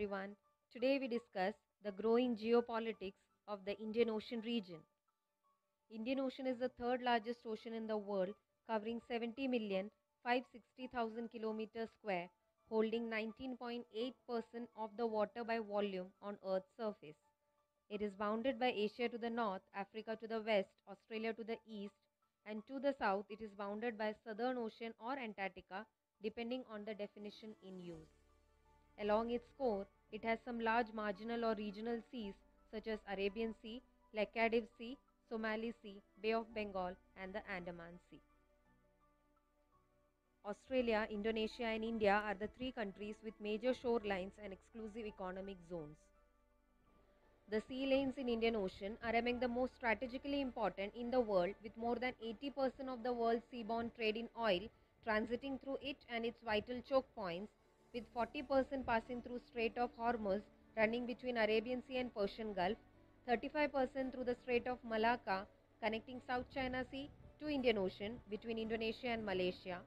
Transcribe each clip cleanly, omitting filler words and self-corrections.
everyone. Today we discuss the growing geopolitics of the Indian Ocean region. Indian Ocean is the third largest ocean in the world, covering 70,560,000 kilometers square, holding 19.8% of the water by volume on Earth's surface. It is bounded by Asia to the north, Africa to the west, Australia to the east, and to the south it is bounded by Southern Ocean or Antarctica, depending on the definition in use. Along its core, it has some large marginal or regional seas such as Arabian Sea, Laccadive Sea, Somali Sea, Bay of Bengal, and the Andaman Sea. Australia, Indonesia, and India are the three countries with major shorelines and exclusive economic zones. The sea lanes in Indian Ocean are among the most strategically important in the world, with more than 80% of the world's seaborne trade in oil transiting through it and its vital choke points, with 40% passing through Strait of Hormuz running between Arabian Sea and Persian Gulf, 35% through the Strait of Malacca connecting South China Sea to Indian Ocean between Indonesia and Malaysia,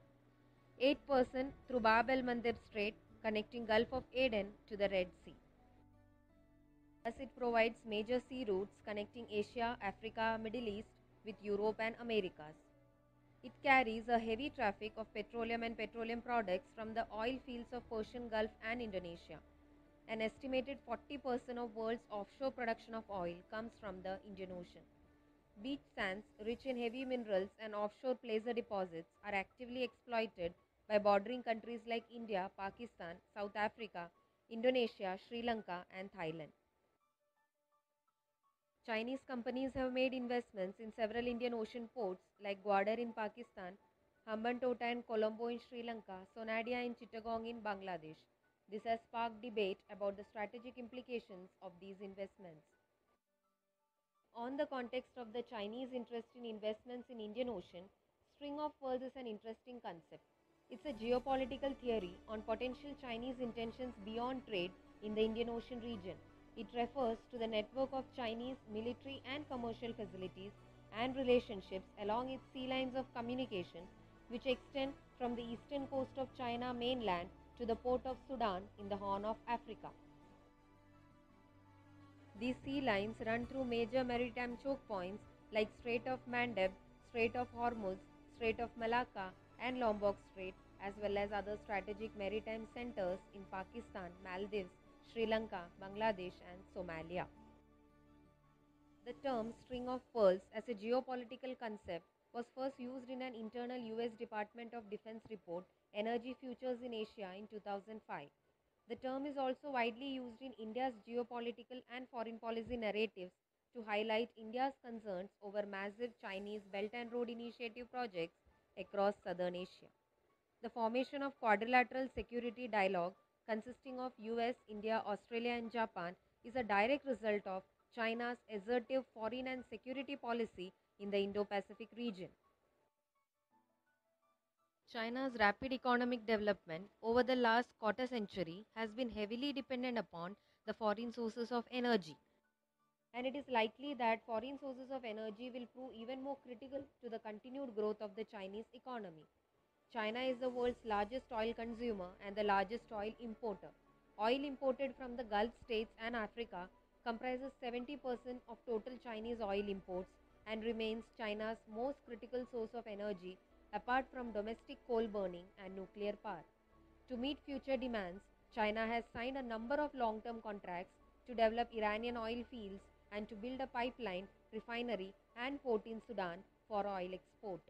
8% through Bab el-Mandeb Strait connecting Gulf of Aden to the Red Sea. Thus, it provides major sea routes connecting Asia, Africa, Middle East with Europe and Americas. It carries a heavy traffic of petroleum and petroleum products from the oil fields of Persian Gulf and Indonesia. An estimated 40% of world's offshore production of oil comes from the Indian Ocean. Beach sands, rich in heavy minerals and offshore placer deposits, are actively exploited by bordering countries like India, Pakistan, South Africa, Indonesia, Sri Lanka, and Thailand. Chinese companies have made investments in several Indian Ocean ports like Gwadar in Pakistan, Hambantota and Colombo in Sri Lanka, Sonadia and Chittagong in Bangladesh. This has sparked debate about the strategic implications of these investments. On the context of the Chinese interest in investments in Indian Ocean, string of pearls is an interesting concept. It's a geopolitical theory on potential Chinese intentions beyond trade in the Indian Ocean region. It refers to the network of Chinese military and commercial facilities and relationships along its sea lines of communication, which extend from the eastern coast of China mainland to the port of Sudan in the Horn of Africa. These sea lines run through major maritime choke points like Strait of Mandeb, Strait of Hormuz, Strait of Malacca, and Lombok Strait, as well as other strategic maritime centers in Pakistan, Maldives, Sri Lanka, Bangladesh, and Somalia. The term string of pearls as a geopolitical concept was first used in an internal US Department of Defense report, Energy Futures in Asia, in 2005. The term is also widely used in India's geopolitical and foreign policy narratives to highlight India's concerns over massive Chinese Belt and Road Initiative projects across southern Asia. The formation of quadrilateral security dialogue consisting of US, India, Australia, and Japan is a direct result of China's assertive foreign and security policy in the Indo-Pacific region. China's rapid economic development over the last quarter century has been heavily dependent upon the foreign sources of energy, and it is likely that foreign sources of energy will prove even more critical to the continued growth of the Chinese economy. China is the world's largest oil consumer and the largest oil importer. Oil imported from the Gulf states and Africa comprises 70% of total Chinese oil imports and remains China's most critical source of energy apart from domestic coal burning and nuclear power. To meet future demands, China has signed a number of long-term contracts to develop Iranian oil fields and to build a pipeline, refinery, and port in Sudan for oil export.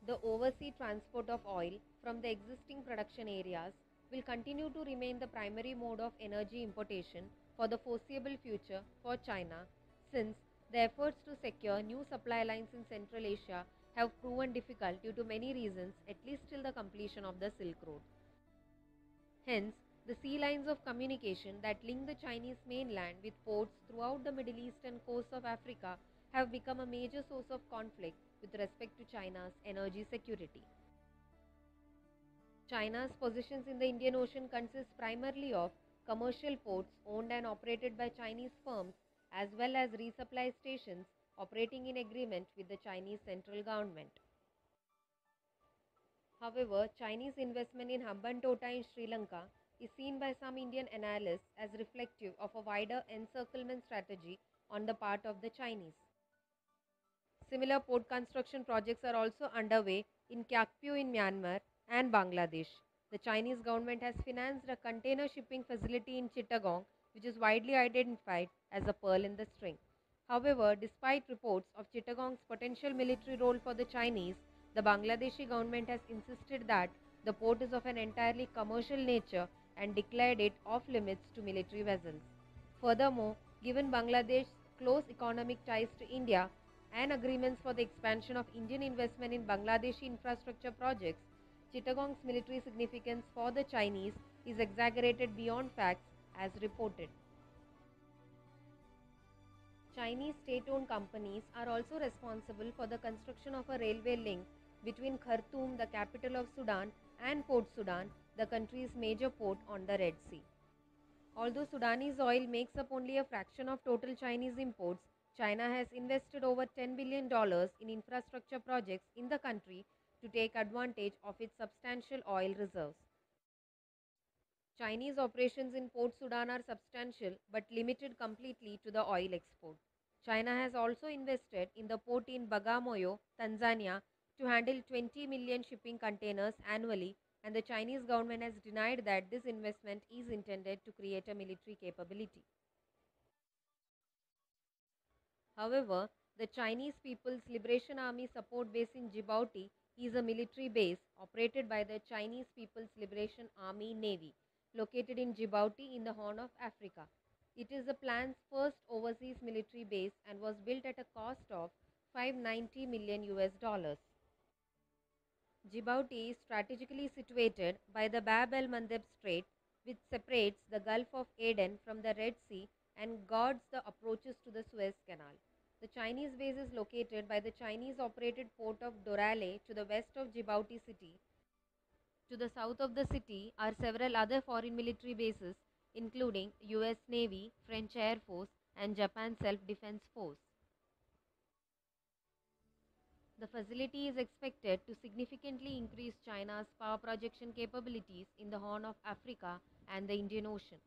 The overseas transport of oil from the existing production areas will continue to remain the primary mode of energy importation for the foreseeable future for China, since the efforts to secure new supply lines in Central Asia have proven difficult due to many reasons, at least till the completion of the Silk Road. Hence, the sea lines of communication that link the Chinese mainland with ports throughout the Middle East and coast of Africa have become a major source of conflict with respect to China's energy security. China's positions in the Indian Ocean consist primarily of commercial ports owned and operated by Chinese firms, as well as resupply stations operating in agreement with the Chinese central government. However, Chinese investment in Hambantota in Sri Lanka is seen by some Indian analysts as reflective of a wider encirclement strategy on the part of the Chinese. Similar port construction projects are also underway in Kyakpyu in Myanmar and Bangladesh. The Chinese government has financed a container shipping facility in Chittagong, which is widely identified as a pearl in the string. However, despite reports of Chittagong's potential military role for the Chinese, the Bangladeshi government has insisted that the port is of an entirely commercial nature and declared it off limits to military vessels. Furthermore, given Bangladesh's close economic ties to India and agreements for the expansion of Indian investment in Bangladeshi infrastructure projects, Chittagong's military significance for the Chinese is exaggerated beyond facts as reported. Chinese state-owned companies are also responsible for the construction of a railway link between Khartoum, the capital of Sudan, and Port Sudan, the country's major port on the Red Sea. Although Sudanese oil makes up only a fraction of total Chinese imports, China has invested over $10 billion in infrastructure projects in the country to take advantage of its substantial oil reserves. Chinese operations in Port Sudan are substantial but limited completely to the oil export. China has also invested in the port in Bagamoyo, Tanzania, to handle 20 million shipping containers annually, and the Chinese government has denied that this investment is intended to create a military capability. However, the Chinese People's Liberation Army support base in Djibouti is a military base operated by the Chinese People's Liberation Army Navy, located in Djibouti in the Horn of Africa. It is the plan's first overseas military base and was built at a cost of 590 million US dollars. Djibouti is strategically situated by the Bab el Mandeb Strait, which separates the Gulf of Aden from the Red Sea and guards the approaches to the Suez Canal. The Chinese base is located by the Chinese-operated port of Dorale to the west of Djibouti city. To the south of the city are several other foreign military bases, including US Navy, French Air Force, and Japan Self-Defense Force. The facility is expected to significantly increase China's power projection capabilities in the Horn of Africa and the Indian Ocean.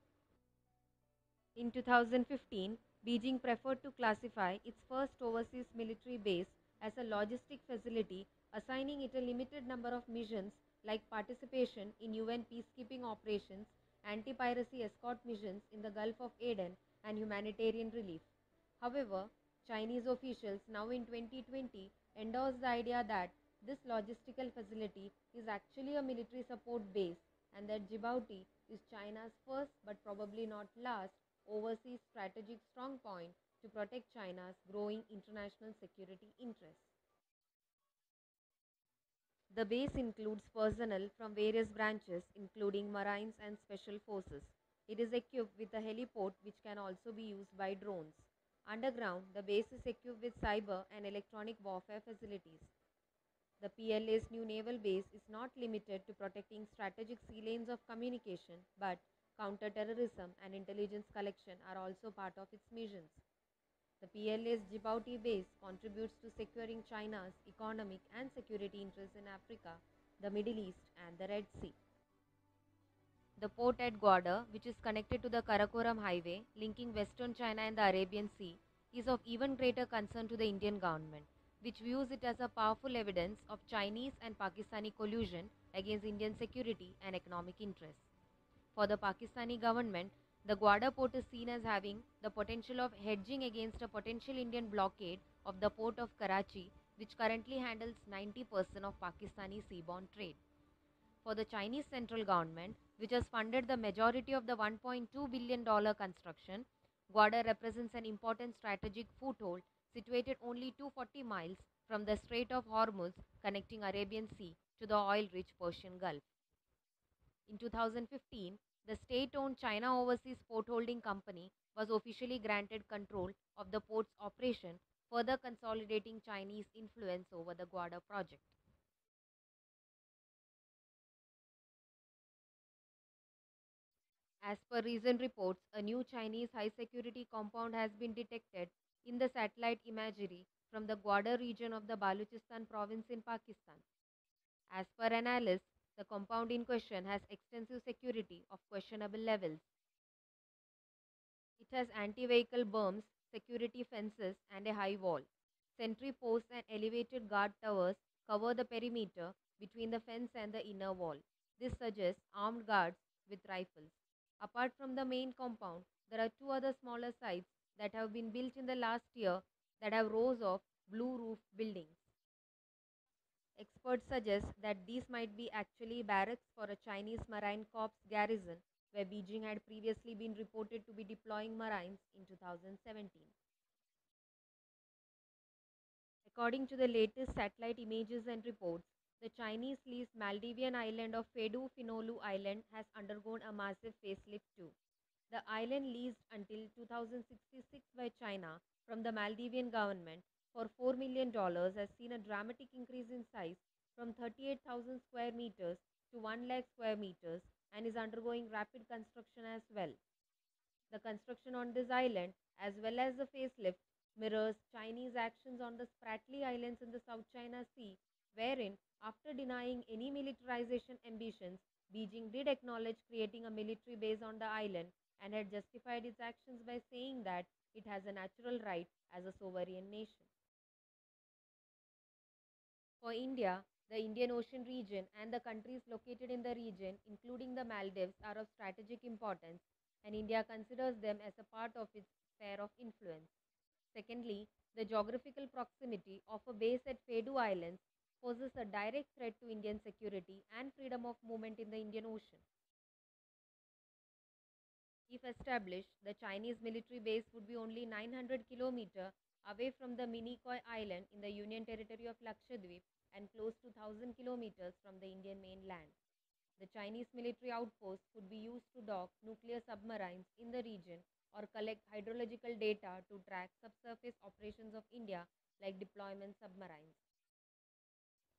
In 2015, Beijing preferred to classify its first overseas military base as a logistic facility, assigning it a limited number of missions like participation in UN peacekeeping operations, anti-piracy escort missions in the Gulf of Aden, and humanitarian relief. However, Chinese officials now in 2020 endorse the idea that this logistical facility is actually a military support base and that Djibouti is China's first but probably not last overseas strategic strong point to protect China's growing international security interests. The base includes personnel from various branches including Marines and Special Forces. It is equipped with a heliport which can also be used by drones. Underground, the base is equipped with cyber and electronic warfare facilities. The PLA's new naval base is not limited to protecting strategic sea lanes of communication, but counter-terrorism and intelligence collection are also part of its missions. The PLA's Djibouti base contributes to securing China's economic and security interests in Africa, the Middle East, and the Red Sea. The port at Gwadar, which is connected to the Karakoram Highway linking western China and the Arabian Sea, is of even greater concern to the Indian government, which views it as a powerful evidence of Chinese and Pakistani collusion against Indian security and economic interests. For the Pakistani government, the Gwadar port is seen as having the potential of hedging against a potential Indian blockade of the port of Karachi, which currently handles 90% of Pakistani seaborne trade. For the Chinese central government, which has funded the majority of the $1.2 billion construction, Gwadar represents an important strategic foothold situated only 240 miles from the Strait of Hormuz connecting Arabian Sea to the oil-rich Persian Gulf. In 2015, the state-owned China Overseas Port Holding Company was officially granted control of the port's operation, further consolidating Chinese influence over the Gwadar project. As per recent reports, a new Chinese high-security compound has been detected in the satellite imagery from the Gwadar region of the Balochistan province in Pakistan. As per analysts, The compound in question has extensive security of questionable levels. It has anti-vehicle berms, security fences, and a high wall. Sentry posts and elevated guard towers cover the perimeter between the fence and the inner wall. This suggests armed guards with rifles. Apart from the main compound, there are two other smaller sites that have been built in the last year that have rows of blue roof buildings. Experts suggest that these might be actually barracks for a Chinese Marine Corps garrison where Beijing had previously been reported to be deploying Marines in 2017. According to the latest satellite images and reports, the Chinese leased Maldivian island of Fedu Finolu Island has undergone a massive facelift too. The island, leased until 2066 by China from the Maldivian government for $4 million, has seen a dramatic increase in size from 38,000 square meters to 1 lakh square meters and is undergoing rapid construction as well. The construction on this island, as well as the facelift, mirrors Chinese actions on the Spratly Islands in the South China Sea, wherein, after denying any militarization ambitions, Beijing did acknowledge creating a military base on the island and had justified its actions by saying that it has a natural right as a sovereign nation. For India, the Indian Ocean region and the countries located in the region, including the Maldives, are of strategic importance, and India considers them as a part of its sphere of influence. Secondly, the geographical proximity of a base at Fedu Islands poses a direct threat to Indian security and freedom of movement in the Indian Ocean. If established, the Chinese military base would be only 900 km away from the Minicoy Island in the Union Territory of Lakshadweep and close to 1,000 km from the Indian mainland. The Chinese military outpost could be used to dock nuclear submarines in the region or collect hydrological data to track subsurface operations of India like deployment submarines.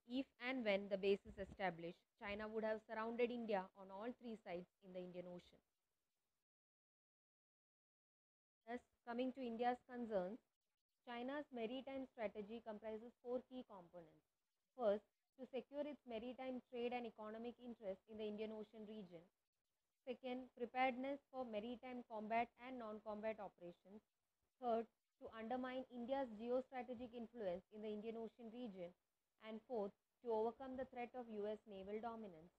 If and when the base is established, China would have surrounded India on all three sides in the Indian Ocean. Thus, coming to India's concerns, China's maritime strategy comprises four key components. First, to secure its maritime trade and economic interests in the Indian Ocean region. Second, preparedness for maritime combat and non-combat operations. Third, to undermine India's geostrategic influence in the Indian Ocean region. And fourth, to overcome the threat of US naval dominance.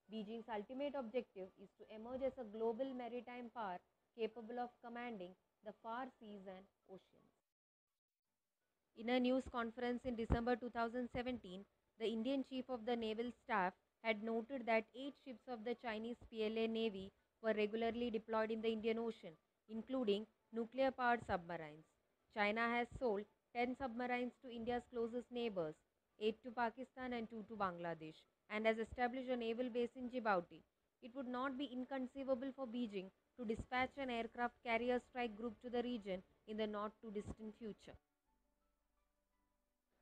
Beijing's ultimate objective is to emerge as a global maritime power capable of commanding the far seas and oceans. In a news conference in December 2017, the Indian Chief of the Naval Staff had noted that 8 ships of the Chinese PLA Navy were regularly deployed in the Indian Ocean, including nuclear-powered submarines. China has sold 10 submarines to India's closest neighbors, 8 to Pakistan and 2 to Bangladesh, and has established a naval base in Djibouti. It would not be inconceivable for Beijing to dispatch an aircraft carrier strike group to the region in the not too distant future.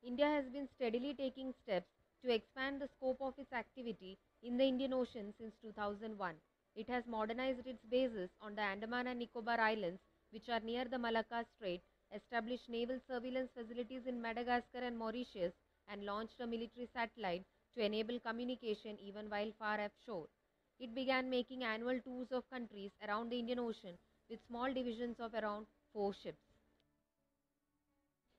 India has been steadily taking steps to expand the scope of its activity in the Indian Ocean since 2001. It has modernized its bases on the Andaman and Nicobar Islands, which are near the Malacca Strait, established naval surveillance facilities in Madagascar and Mauritius, and launched a military satellite to enable communication even while far offshore. It began making annual tours of countries around the Indian Ocean with small divisions of around 4 ships.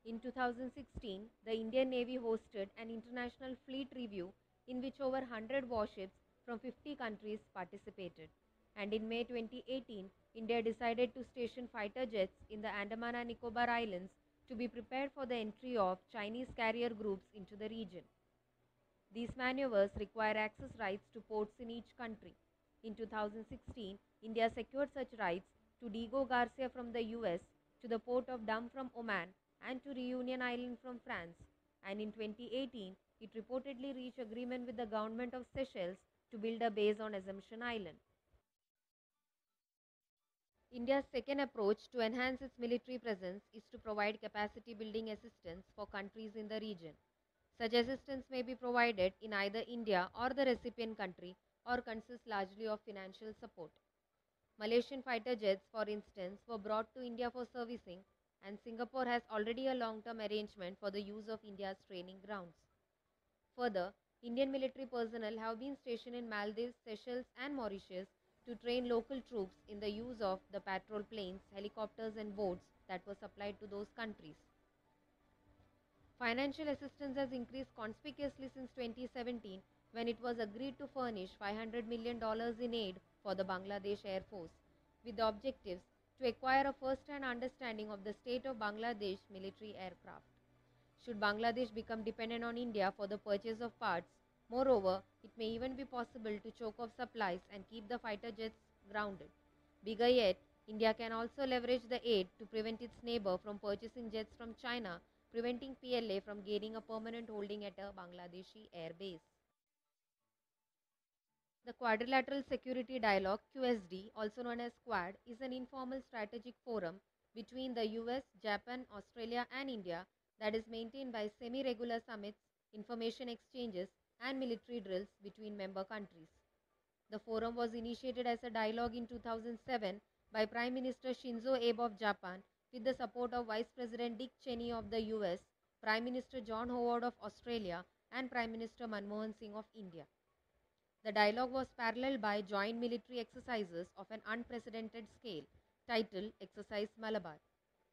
In 2016, the Indian Navy hosted an international fleet review in which over 100 warships from 50 countries participated. And in May 2018, India decided to station fighter jets in the Andaman and Nicobar Islands to be prepared for the entry of Chinese carrier groups into the region. These maneuvers require access rights to ports in each country. In 2016, India secured such rights to Diego Garcia from the US, to the port of Dam from Oman, and to Reunion Island from France. And in 2018, it reportedly reached agreement with the government of Seychelles to build a base on Assumption Island. India's second approach to enhance its military presence is to provide capacity building assistance for countries in the region. Such assistance may be provided in either India or the recipient country or consists largely of financial support. Malaysian fighter jets, for instance, were brought to India for servicing, and Singapore has already a long-term arrangement for the use of India's training grounds. Further, Indian military personnel have been stationed in Maldives, Seychelles, and Mauritius to train local troops in the use of the patrol planes, helicopters, and boats that were supplied to those countries. Financial assistance has increased conspicuously since 2017 when it was agreed to furnish $500 million in aid for the Bangladesh Air Force, with the objectives to acquire a first-hand understanding of the state of Bangladesh military aircraft. Should Bangladesh become dependent on India for the purchase of parts, moreover, it may even be possible to choke off supplies and keep the fighter jets grounded. Bigger yet, India can also leverage the aid to prevent its neighbor from purchasing jets from China, preventing PLA from gaining a permanent holding at a Bangladeshi air base. The Quadrilateral Security Dialogue (QSD), also known as Quad, is an informal strategic forum between the US, Japan, Australia, and India that is maintained by semi-regular summits, information exchanges, and military drills between member countries. The forum was initiated as a dialogue in 2007 by Prime Minister Shinzo Abe of Japan with the support of Vice President Dick Cheney of the US, Prime Minister John Howard of Australia, and Prime Minister Manmohan Singh of India. The dialogue was paralleled by joint military exercises of an unprecedented scale, titled Exercise Malabar.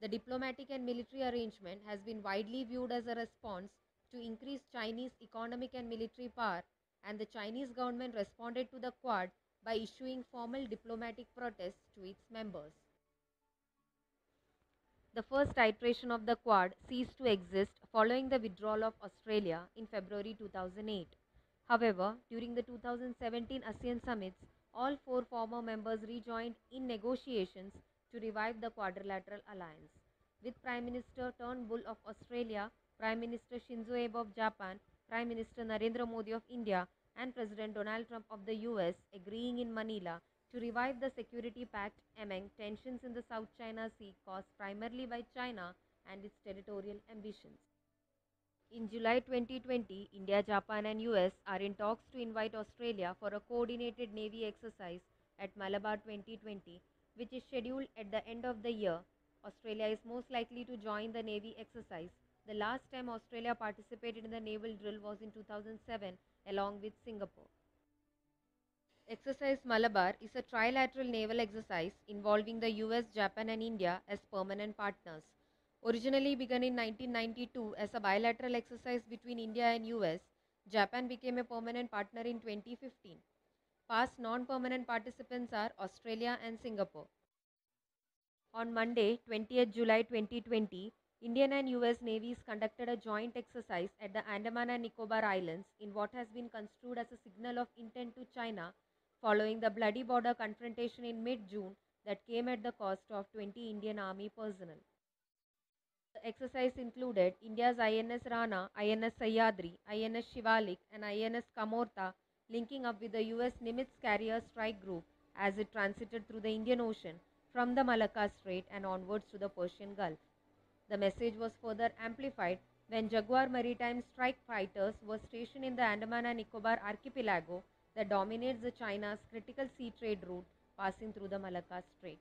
The diplomatic and military arrangement has been widely viewed as a response to increased Chinese economic and military power, and the Chinese government responded to the Quad by issuing formal diplomatic protests to its members. The first iteration of the Quad ceased to exist following the withdrawal of Australia in February 2008. However, during the 2017 ASEAN summits, all four former members rejoined in negotiations to revive the quadrilateral alliance, with Prime Minister Turnbull of Australia, Prime Minister Shinzo Abe of Japan, Prime Minister Narendra Modi of India, and President Donald Trump of the US agreeing in Manila to revive the security pact among tensions in the South China Sea caused primarily by China and its territorial ambitions. In July 2020, India, Japan, and US are in talks to invite Australia for a coordinated Navy exercise at Malabar 2020, which is scheduled at the end of the year. Australia is most likely to join the Navy exercise. The last time Australia participated in the naval drill was in 2007 along with Singapore. Exercise Malabar is a trilateral naval exercise involving the US, Japan, and India as permanent partners. Originally begun in 1992 as a bilateral exercise between India and US, Japan became a permanent partner in 2015. Past non-permanent participants are Australia and Singapore. On Monday, 20th July 2020, Indian and US navies conducted a joint exercise at the Andaman and Nicobar Islands in what has been construed as a signal of intent to China following the bloody border confrontation in mid-June that came at the cost of 20 Indian Army personnel. The exercise included India's INS Rana, INS Sahyadri, INS Shivalik, and INS Kamorta linking up with the US Nimitz carrier strike group as it transited through the Indian Ocean from the Malacca Strait and onwards to the Persian Gulf. The message was further amplified when Jaguar Maritime strike fighters were stationed in the Andaman and Nicobar archipelago that dominates the China's critical sea trade route passing through the Malacca Strait.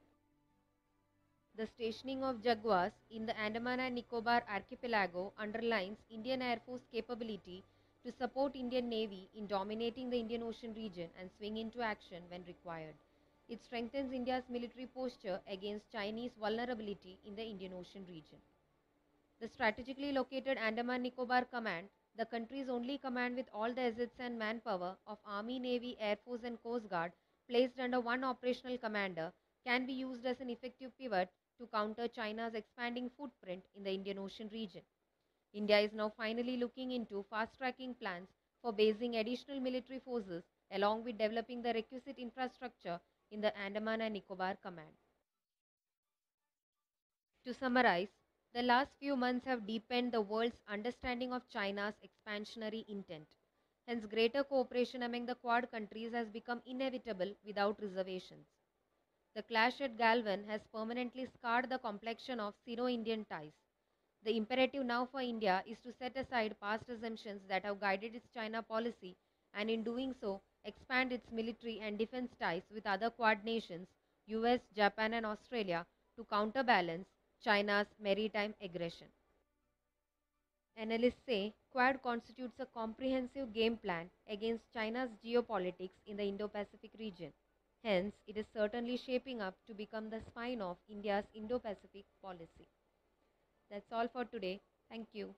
The stationing of Jaguars in the Andaman and Nicobar archipelago underlines Indian Air Force capability to support Indian Navy in dominating the Indian Ocean region and swing into action when required. It strengthens India's military posture against Chinese vulnerability in the Indian Ocean region. The strategically located Andaman Nicobar Command, the country's only command with all the assets and manpower of Army, Navy, Air Force, and Coast Guard placed under one operational commander, can be used as an effective pivot to counter China's expanding footprint in the Indian Ocean region. India is now finally looking into fast-tracking plans for basing additional military forces along with developing the requisite infrastructure in the Andaman and Nicobar Command. To summarize, the last few months have deepened the world's understanding of China's expansionary intent. Hence, greater cooperation among the Quad countries has become inevitable without reservations. The clash at Galwan has permanently scarred the complexion of Sino-Indian ties. The imperative now for India is to set aside past assumptions that have guided its China policy and in doing so, expand its military and defense ties with other Quad nations, US, Japan and Australia to counterbalance China's maritime aggression. Analysts say Quad constitutes a comprehensive game plan against China's geopolitics in the Indo Pacific region. Hence, it is certainly shaping up to become the spine of India's Indo Pacific policy. That's all for today. Thank you.